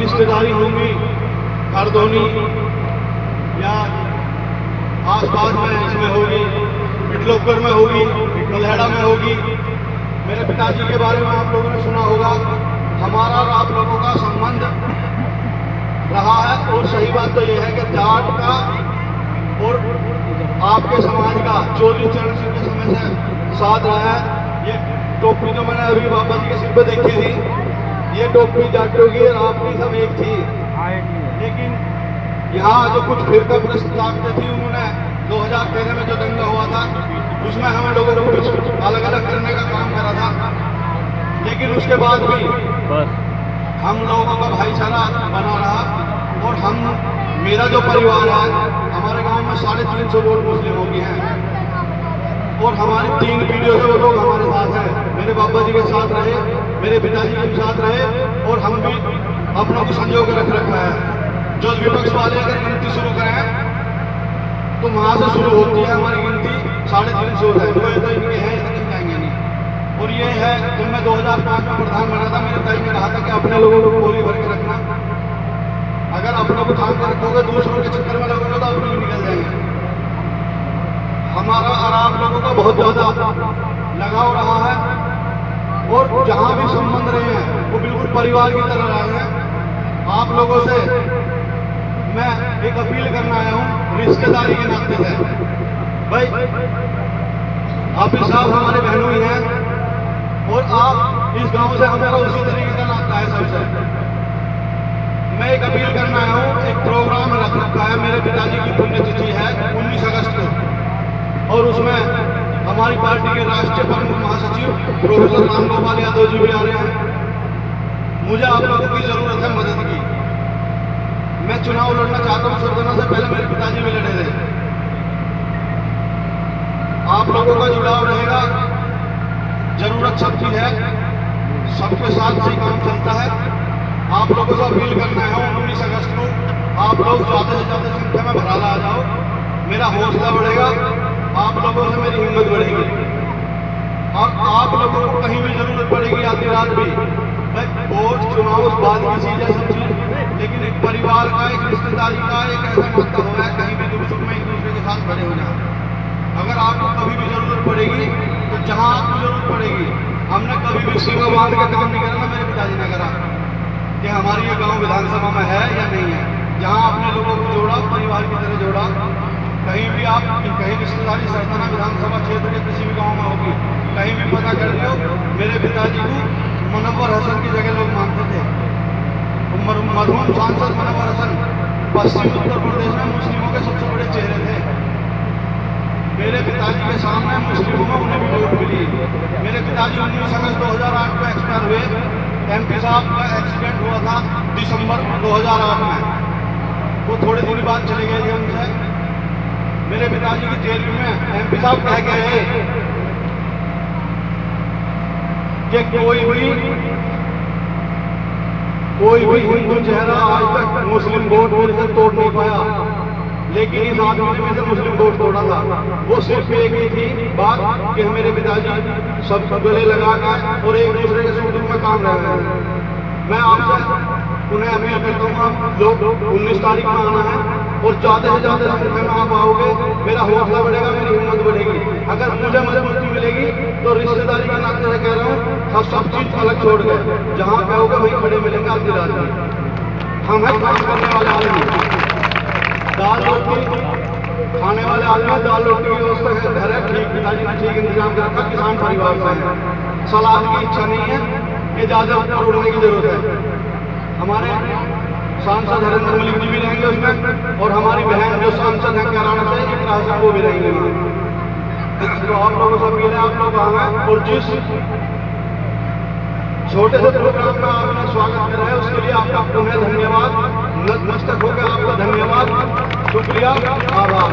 रिश्तेदारी होंगी खरदोनी या आसपास में इसमें होगी, पिटलोकर में होगी, मलहेड़ा में होगी। मेरे पिताजी के बारे में आप लोगों ने सुना होगा। हमारा और आप लोगों का संबंध रहा है, और सही बात तो यह है कि जाट का और आपके समाज का चौधरी चरण सिंह के समय से साथ रहा है। ये टोपी जो मैंने अभी बाबा जी के सिर पे देखी थी, ये टोपी जाटों की और आपकी सब एक थी। लेकिन यहाँ जो कुछ फिरका प्रस्त ताकतें थी, उन्होंने 2013 में जो दंगा हुआ था उसमें हम लोगों को कुछ अलग अलग करने का काम करा था। लेकिन उसके बाद भी हम लोगों का भाईचारा बना रहा। और हम, मेरा जो परिवार है, हमारे गांव में 350 वोट मुस्लिमों की हैं, और हमारी 3 पीढ़ियों से वो लोग हमारे साथ हैं। मेरे बाबा जी के साथ रहे, मेरे पिताजी के साथ रहे, और हम भी अपनों को संजो के रख रखा है। जो विपक्ष वाले अगर गिनती शुरू करें तो वहाँ से शुरू होती है हमारी गिनती 350 है। वो तो इनके हैं, कहीं जाएंगे नहीं। और ये है, जब मैं 2005 में प्रधान बना था, मेरे पिताजी ने कहा था कि अपने लोगों को गोली भर के रखना। अगर अपनों को थाम कर रखोगे, दूसरों के चक्कर में लगोगे तो अपने भी निकल जाएंगे। हमारा और आप लोगों का बहुत ज़्यादा लगाव रहा है, और जहाँ भी संबंध रहे हैं वो बिल्कुल परिवार की तरह रहे हैं। आप लोगों से मैं एक अपील करना आया हूँ रिश्तेदारी के नाते से। भाई, आप ही साहब हमारे बहनों ही हैं, और आप इस गांव से हमारा उसी तरीके का नाता है सबसे। मैं एक अपील करना आया हूँ। एक प्रोग्राम रख रखा है, मेरे पिताजी की पुण्यतिथि है 19 अगस्त को, और उसमें हमारी पार्टी के राष्ट्रीय प्रमुख महासचिव प्रोफेसर राम गोपाल यादव जी भी आ रहे हैं। मुझे आप लोगों की जरूरत है मदद की। मैं चुनाव लड़ना चाहता हूँ। सरदाना से पहले मेरे पिताजी भी लड़े थे। आप लोगों का जुड़ाव रहेगा, जरूरत सबकी है, सबके साथ से काम चलता है। आप लोगों से अपील करना है 19 अगस्त को आप लोग ज़्यादा से ज़्यादा संख्या में भराला आ जाओ। मेरा हौसला बढ़ेगा, आप लोगों से मेरी हिम्मत बढ़ेगी, और आप लोगों को कहीं भी जरूरत पड़ेगी आधी रात भी। भाई, वोट चुनाव उस बाद की चीज़ है, सब चीज़, लेकिन एक परिवार का, एक रिश्तेदारी का एक ऐसा नाता हो रहा है, कहीं भी दुख सुख में एक दूसरे के साथ खड़े हो जाए। अगर आपको कभी भी जरूरत पड़ेगी तो जहाँ आपको जरूरत पड़ेगी, हमने कभी भी सीमा बांध के काम नहीं करना। मेरे पिताजी ने करा कि हमारी ये गांव विधानसभा में है या नहीं है। जहाँ अपने लोगों को जोड़ा, परिवार की तरह जोड़ा। कहीं भी आप, कहीं रिश्तेदारी सरदाना विधानसभा क्षेत्र के किसी भी गाँव में होगी, कहीं भी पता कर लो, मेरे पिताजी को मुनव्वर हसन की जगह लोग मानते थे। मरहूम सांसद मुनव्वर हसन पश्चिम उत्तर प्रदेश में मुस्लिमों के सबसे बड़े चेहरे थे। मेरे पिताजी के सामने मुस्लिमों में उन्हें भी वोट मिली। मेरे पिताजी 19 अगस्त 2008 को एक्सपायर हुए। MP साहब का एक्सीडेंट हुआ था दिसंबर 2008 में। वो थोड़े दिन बाद चले गए थे उनसे। मेरे पिताजी की जेल में MP साहब कह गए कि कोई भी हिंदू चेहरा आज तक मुस्लिम वोट मेरे से तोड़ नहीं पाया, लेकिन इस आदमी ने मेरे से मुस्लिम वोट तोड़ा था। वो सिर्फ एक ही थी बात कि मेरे पिताजी सब गले लगा कर और एक दूसरे के सुख दुख में काम रह रहे हैं। मैं आपसे उन्हें अपील करता हूँ, आप लोग 19 तारीख में आना है, और ज़्यादा से ज़्यादा संख्या में आप आओगे, मेरा हौसला बढ़ेगा, मेरी हिम्मत बढ़ेगी। अगर मुझे मजबूती मिलेगी तो रिश्तेदारी के नाते से कह रहा हूँ, सब चीज़ अलग छोड़ गए, जहाँ कहोगे वहीं खड़े मिलेंगे आधी रात में। हम हैं काम करने वाले आदमी, दाल रोटी खाने वाले आदमी। दाल रोटी की व्यवस्था घर है, ठीक, पिताजी ने ठीक इंतजाम कर रखा। किसान परिवार से है, सलाह की इच्छा नहीं है कि ज़्यादा ऊपर उड़ने की जरूरत है। हमारे सांसद हरेंद्र मलिक जी भी रहेंगे उसमें, और हमारी बहन जो सांसद है कैराना से, इकरा हसन, वो भी रहेंगे वहाँ। तो आप लोगों से अपील है, आप लोग आए, और जिस छोटे से प्रोग्राम में आपने स्वागत कर रहे हैं उसके लिए आपका पुनः धन्यवाद। नतमस्तक होकर आपका धन्यवाद, शुक्रिया, आभार।